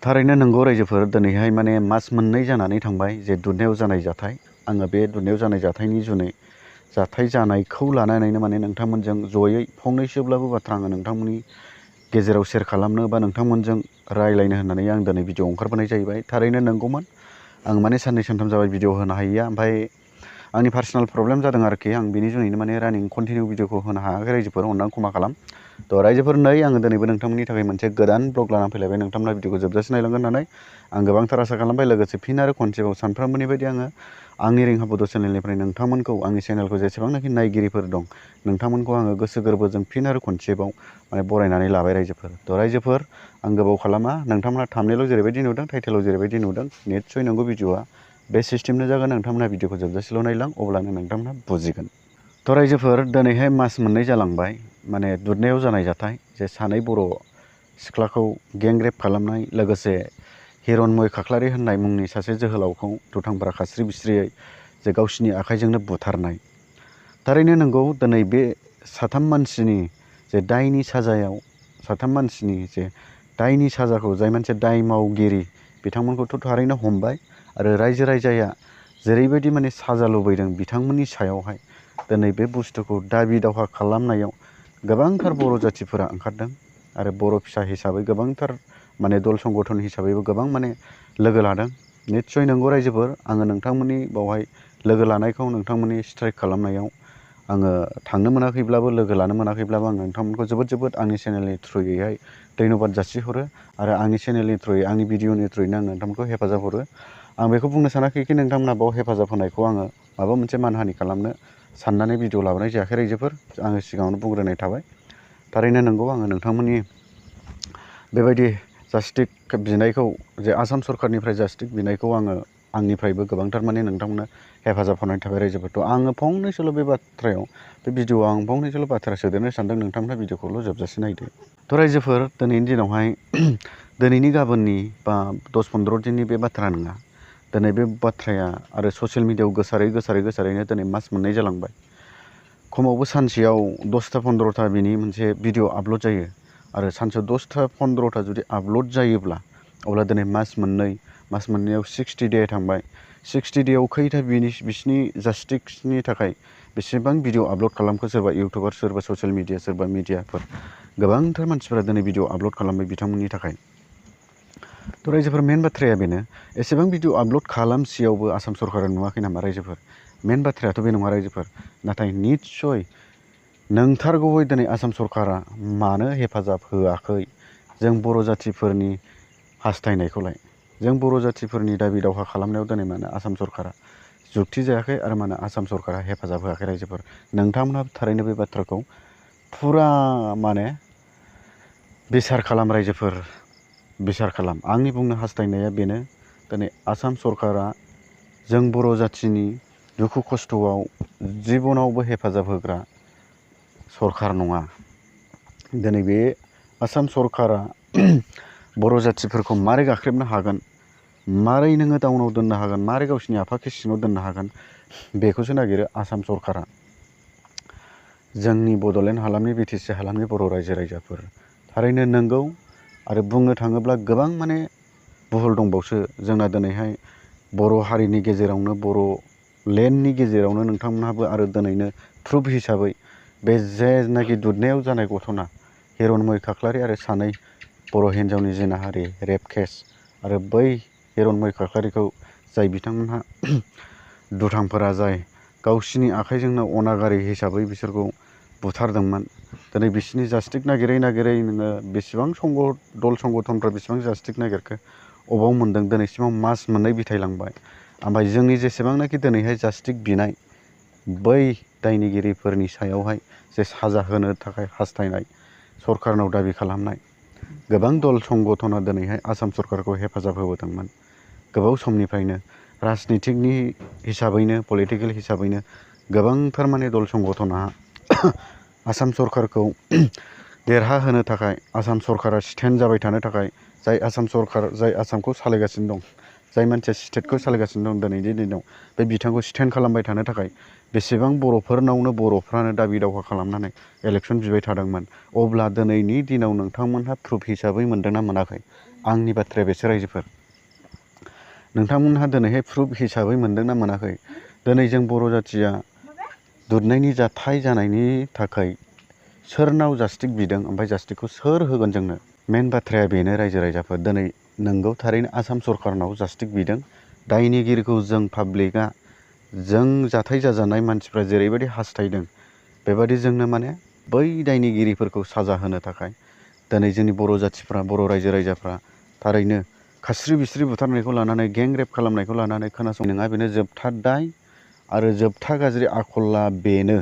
थारैनो नंगौ रायजोफोर दिनैहाय माने मास मोननै जानानै थांबाय जे दुधनायाव जानाय जाथाय आङो बे दुधनायाव जानाय जाथायनि जुनै जाथाय जानायखौ लानानैनो माने नोंथांमोनजों जयै फंनैसोब्लाबो बाथ्रा आङो नोंथांमोननि गेजेराव शेयार खालामनो बा नोंथांमोनजों रायलायनो होननानै आं दिनै भिडिअ ओंखारबोनाय जाहैबाय। थारैनो नंगौमोन आं माने साननै सानथाम जाबाय भिडिअ होनो हायैया, ओमफ्राय आंनि पार्सनेल प्रब्लेम जादों आरोखि आं बिनि जुनैनो माने रानिं कन्टिनिउ भिडिअखौ होनो हायाखै रायजोफोर, अननानै क्षमा खालाम। थ' रायजोफोर नै आङो दिनैबो नोंथांमोननि थाखाय मोनसे गोदान ब्लग लानानै फैलायबाय। नोंथांमोना भिडिअखौ जोबजासे नायलांगोन होननानै आं गोबांथार आसा खालामबाय। लोगोसे फिन आरो खनसेबाव सानफ्रोमबोनि बायदि आङो आंनि रिंहा बड' चेनेलनिफ्राय नोंथांमोनखौ आंनि चेनेलखौ जेसेबांनाखि नायगिरिफोर दं नोंथांमोनखौ आङो गोसो गोरबोजों फिन आरो खनसेबाव माने बरायनानै लाबाय रायजोफोर। थ' रायजोफोर आं गोबाव खालामा, नोंथांमोना थाम्बनेलाव जेरैबायदि नुदों टाइटेलाव जेरैबायदि नुदों निस्सय नंगौ भिडिअआ बे सिस्टेमनो जागोन। नोंथांमोना भिडिअखौ जोबजासेल' नायलां, अब्लानो नोंथांमोना बुजिगोन। थ' रायजोफोर दिनैहाय मास मोननै जालांबाय माने दुधनायाव जानाय जाथाय जे सानै बर' सिख्लाखौ गेंरेप खालामनाय, लोगोसे हिरनमय खाख्लारि होननाय मुंनि सासे जोहोलावखौ दुथांफोरा खास्रि बिस्रियै जे गावसिनि आखाइजोंनो बुथारनाय। थारैनो नंगौ दिनै बे साथाम मानसिनि जे दायनि साजायाव साथाम मानसिनि जे दायनि साजाखौ जाय मानसिया दाय मावगिरि बिथांमोनखौथ' थारैनो हमबाय, आरो रायजो राजाया जेरैबायदि माने साजा लुबैदों बिथांमोननि सायावहाय दिनै बे बुस्थुखौ दाबि दावहा खालामनायाव गोबांथार बर' जाथिफोरा ओंखारदों, आरो बर' फिसा हिसाबै गोबांथार माने दल संगठन हिसाबैबो गोबां माने लोगो लादों। निस्सय नंगौ रायजोफोर, आङो नोंथांमोननि बावहाय लोगो लानायखौ नोंथांमोननि स्ट्राइक खालामनायाव आङो थांनो मोनाखैब्लाबो लोगो लानो मोनाखैब्लाबो आं नोंथांमोनखौ जोबोद आंनि चेनेलनि थ्रुयैहाय धन्यबाद जासिहरो, आरो आंनि चेनेलनि थ्रुयै आंनि भिडिअनि थ्रुयैनो आं नोंथांमोनखौ हेफाजाब हरो। आं बेखौ बुंनो सानाखैखि नोंथांमोना बाव हेफाजाब होनायखौ आङो माबा मोनसे मानहानि खालामनो साननानै भिडिअ लाबोनाय जायाखै रायजोफोर, आङो सिगाङावनो बुंग्रोनाय थाबाय। थारैनो नंगौ आङो नोंथांमोननि बेबायदि जास्टिस बिनायखौ जे आसाम सरकारनिफ्राय जास्टिस बिनायखौ आङो आंनिफ्रायबो गोबांथार माने नोंथांमोननो हेफाजाब होनाय थाबाय रायजोफोर। आङो फंनैसोल' बे बाथ्रायाव बे भिडिअआव आं फंनैसोल' बाथ्रा सोदेरनो सानदों, नोंथांमोना भिडिअखौल' जोबजासे नायदो। थ' रायजोफोर दिनैनि दिनावहाय दिनैनि गाबोननि बा 10-15 दिननि बे बाथ्रा नङा, दिनै बे बाथ्राया आरो ससियेल मिडियाआव गोसारैनो दिनै मास मोननै जालांबाय। खमावबो सानसेयाव 10टा-15टा बिनि मोनसे भिडिअ आपल'ड जायो, आरो सानसेयाव 10टा-15टा जुदि आपल'ड जायोब्ला अब्ला दिनै मास मोननैयाव 60 डे थांबाय। 60 डेआव खैथा बिसिनि जास्टिसनि थाखाय बेसेबां भिडिअ आपल'ड खालामखो, सोरबा इउटुबार, सोरबा ससियेल मिडिया, सोरबा मिडियाफोर गोबांथार मानसिफोरा दिनै भिडिअ आपल'ड खालामबाय बिथांमोननि थाखाय। थ' रायजोफोर मेन बाथ्राया बेनो, एसेबां भिडिअ आपल'ड खालामसेयावबो आसाम सरकारा नुवाखै नामा रायजोफोर? मेन बाथ्रायाथ' बे नङा रायजोफोर। नाथाय निस्सय नंथारगौयै दिनै आसाम सरकारा मानो हेफाजाब होआखै जों बर' जाथिफोरनि हास्थायनायखौलाय? जों बर' जाथिफोरनि दाबि दावहा खालामनायाव दिनै मानो आसाम सरकारा जुक्ति जायाखै, आरो मानो आसाम सरकारा हेफाजाब होआखै रायजोफोर? नोंथांमोनहा थारैनो बे बाथ्राखौ फुरा माने बिसार खालाम रायजोफोर, बिसार खालाम। आंनि बुंनो हास्थायनाया बेनो, दिनै आसाम सरकारा जों बर' जाथिनि दुखु खस्थ'आव जिबनावबो हेफाजाब होग्रा सरकार नङा। दिनै बे आसाम सरकारा बर' जाथिफोरखौ मारै गाख्रेबनो हागोन, मारै नोङो डाउनाव दोननो हागोन, मारै गावसिनि आफाखि सिङाव दोननो हागोन, बेखौसो नागिरो आसाम सरकारा। जोंनि बड'लेण्ड हालामनि BTC हालामनि बर' रायजो राजाफोर थारैनो नंगौ, आरो बुंनो थाङोब्ला गोबां माने बुहुल दंबावसो जोंना दिनैहाय बर' हारिनि गेजेरावनो, बर'लेण्डनि गेजेरावनो नोंथांमोनहाबो आरो दिनैनो प्रुफ हिसाबै बे जेनाखि दुधनायाव जानाय घटना, हिरनमय खाख्लारि आरो सानै बर' हिन्जावनि जिनाहारि रेप केस, आरो बै हिरनमय खाख्लारिखौ जाय बिथांमोनहा दुथांफोरा जाय गावसिनि आखाइजोंनो अनागारि हिसाबै बिसोरखौ बुथारदोंमोन, दिनै बिसोरनि जास्टिस नागिरै नोङो बेसेबां दल संगठनफ्रा बेसेबां जास्टिस नागिरखो, अबाव मोन्दों? दिनैसिमाव मास मोननै बिथायलांबाय। ओमफ्राय जोंनि जेसेबांनाखि दिनैहाय जास्टिस बिनाय बै दायनिगिरिफोरनि सायावहाय जे साजा होनो थाखाय हास्थायनाय, सरकारनाव दाबि खालामनाय, गोबां दल संगठना दिनैहाय आसाम सरकारखौ हेफाजाब होबोदोंमोन गोबाव समनिफ्रायनो। राजनितिकनि हिसाबैनो, पलिटिकेल हिसाबैनो गोबांथार माने दल संगठना आसाम सरकारखौ देरहाहोनो थाखाय, आसाम सरकारा स्टेन्ड जाबाय थानो थाखाय, जाय आसामखौ सालायगासिनो दं, जाय मानसिया स्टेटखौ सालायगासिनो दं दिनैनि दिनाव, बे बिथांखौ स्टेन्ड खालामबाय थानो थाखाय बेसेबां बर'फ्रानो दाबि दावहा खालामनानै इलेक्सन बिबाय थादोंमोन। अब्ला दिनैनि दिनाव नोंथांमोनहा प्रुफ हिसाबै मोनदोंना मोनाखै? आंनि बाथ्राया बेसो रायजोफोर। नोंथांमोनहा दिनैहाय प्रुफ हिसाबै मोनदोंना मोनाखै? दिनै जों बर' जाथिया दुधनायनि जाथाय जानायनि थाखाय सोरनाव जास्टिक बिदों, ओमफ्राय जास्टिकखौ सोर होगोन जोंनो? मेन बाथ्राया बेनो रायजो राजाफोर। दिनै नोंगौ थारैनो आसाम सरकारनाव जास्टिक बिदों। दायनिगिरिखौ जों पाब्लिकआ, जों जाथाय जाजानाय मानसिफ्रा जेरैबायदि हास्थायदों बेबायदि जोंनो माने बै दायनिगिरिफोरखौ साजा होनो थाखाय दिनै जोंनि बर' जाथिफ्रा, बर' रायजो राजाफ्रा थारैनो खास्रि बिस्रि बुथारनायखौ लानानै, गेंरेप खालामनायखौ लानानै खोनासं नङा, बेनो जोबथा दाय आरो जोबथा गाज्रि आखला बेनो।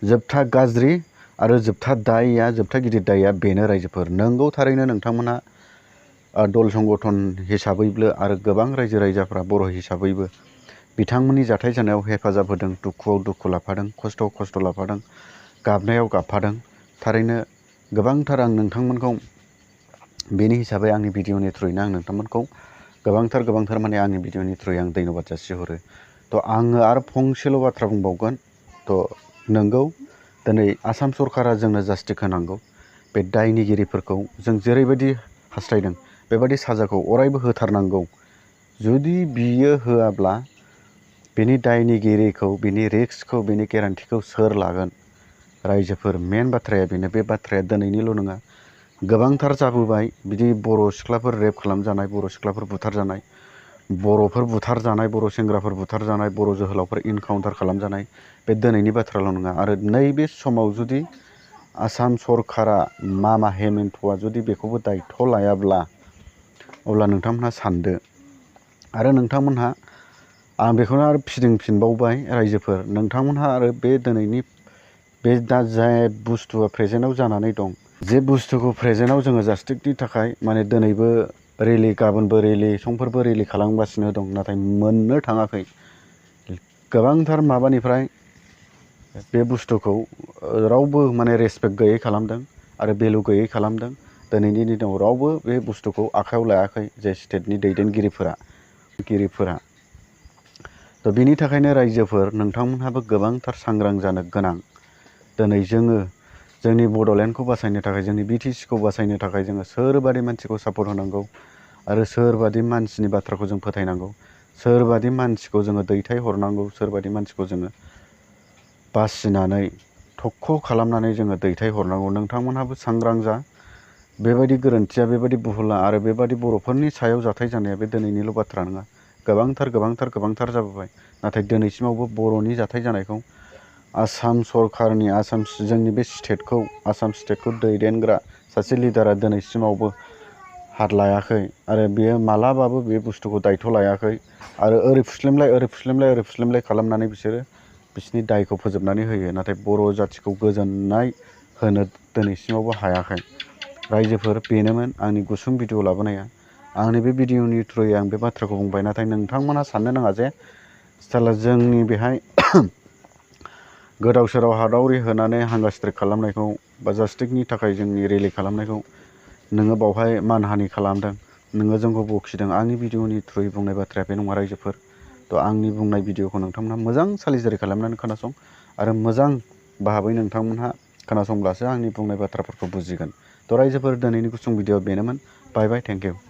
जोबथा गाज्रि आरो जोबथा दायआ, जोबथा गिदिर दायआ बेनो रायजोफोर। नोंगौ थारैनो नोंथांमोना दल संगठन हिसाबैबो आरो गोबां रायजो राजाफ्रा बर' हिसाबैबो बिथांमोननि जाथाय जानायाव हेफाजाब होदों, दुखुआव दुखु लाफादों, खस्थ'आव खस्थ' लाफादों, गाबनायाव गाबफादों। थारैनो गोबांथार आं नोंथांमोनखौ बेनि हिसाबै आंनि भिडिअनि थ्रुयैनो आं नोंथांमोनखौ गोबांथार माने आंनि भिडिअनि थ्रुयै आं धन्यबाद जासिहरो। थ' आङो आरो फंसेल' बाथ्रा बुंबावगोन। थ' नोंगौ दिनै आसाम सरकारा जोंनो जास्टिक होनांगौ। बे दायनिगिरिफोरखौ जों जेरैबायदि हास्थायदों बेबायदि साजाखौ अरायबो होथारनांगौ। जुदि बियो होआब्ला बेनि दायनिगिरिखौ, बेनि रिक्सखौ, बेनि गेरान्टिखौ सोर लागोन? रायजोफोर। मेन बाथ्राया बेनो। बे बाथ्राया दिनैनिल' नङा, गोबांथार जाबोबाय बिदि बर' सिख्लाफोर रेप खालामजानाय, बर' सिख्लाफोर बुथारजानाय, बर'फोर बुथारजानाय, बर' सेंग्राफोर बुथारजानाय, बर' जोहोलावफोर इनकाउन्टार खालामजानाय। बे दिनैनि बाथ्राल' नङा। आरो नैबे समाव जुदि आसाम सरकारा, मामा हेमन्तआ जुदि बेखौबो दायथ' लायाब्ला, अब्ला नोंथांमोनहा सानदो। आरो नोंथांमोनहा, आं बेखौनो आरो फिदिंफिनबावबाय रायजोफोर, नोंथांमोनहा आरो बे दिनैनि बे दा जाय बुस्थुआ प्रेजेन्टआव जानानै दं, जे बुस्थुखौ प्रेजेन्टआव जोङो जास्टिकनि थाखाय माने दिनैबो रेलि, गाबोनबो रेलि, समफोरबो रेलि खालामगासिनो दं, नाथाय मोननो थाङाखै। गोबांथार माबानिफ्राय बे बुस्थुखौ रावबो माने रेसपेक्ट गैयै खालामदों आरो भेलु गैयै खालामदों। दिनैनि दिनाव रावबो बे बुस्थुखौ आखायाव लायाखै, जे स्टेटनि दैदेनगिरिफोरा। थ' बिनि थाखायनो रायजोफोर, नोंथांमोनहाबो गोबांथार सांग्रां जानो गोनां। दिनै जोङो जोंनि बड'लेण्डखौ बासायनो थाखाय, जोंनि BTCखौ बासायनो थाखाय जोङो सोरबादि मानसिखौ सापर्ट होनांगौ आरो सोरबादि मानसिनि बाथ्राखौ जों फोथायनांगौ, सोरबादि मानसिखौ जोङो दैथायहरनांगौ, सोरबादि मानसिखौ जोङो बासिनानै थख' खालामनानै जोङो दैथायहरनांगौ। नोंथांमोनहाबो सांग्रां जा। बेबायदि गोरोन्थिया, बेबायदि बुहुला आरो बेबायदि बर'फोरनि सायाव जाथाय जानाया बे दिनैनिल' बाथ्रा नङा। गोबांथार जाबोबाय। नाथाय दिनैसिमावबो बर'नि जाथाय जानायखौ आसाम सरकारनि, जोंनि बे स्टेटखौ, आसाम स्टेटखौ दैदेनग्रा सासे लिडारा दिनैसिमावबो हात लायाखै आरो बेयो मालाबाबो बे बुस्थुखौ दायथ' लायाखै। आरो ओरै फुस्लेमलाय खालामनानै बिसोरो बिसिनि दायखौ फोजोबनानै होयो। नाथाय बर' जाथिखौ गोजोननाय होनो दिनैसिमावबो हायाखै। रायजोफोर, बेनोमोन आंनि गुसुं भिडिअ लाबोनाया। आंनि बे भिडिअनि थ्रुयै आं बे बाथ्राखौ बुंबाय। नाथाय नोंथांमोनहा साननो नाङा जे साला जोंनि बेहाय गोदाव सोराव हादावरि होनानै हांगा स्ट्राइक खालामनायखौ बा जास्टिकनि थाखाय जोंनि रेलि खालामनायखौ नोङो बावहाय मानहानि खालामदों, नोङो जोंखौ बखिदों। आंनि भिडिअनि थ्रुयै बुंनाय बाथ्राया बे नङा रायजोफोर। थ' आंनि बुंनाय भिडिअखौ नोंथांमोनहा मोजां सालिजारि खालामनानै खोनासं आरो मोजां भाबै नोंथांमोनहा खोनासंब्लासो आंनि बुंनाय बाथ्राफोरखौ बुजिगोन। थ' रायजोफोर, दिनैनि गुसुं भिडिअ बेनोमोन। बाय बाय, थेंक इउ।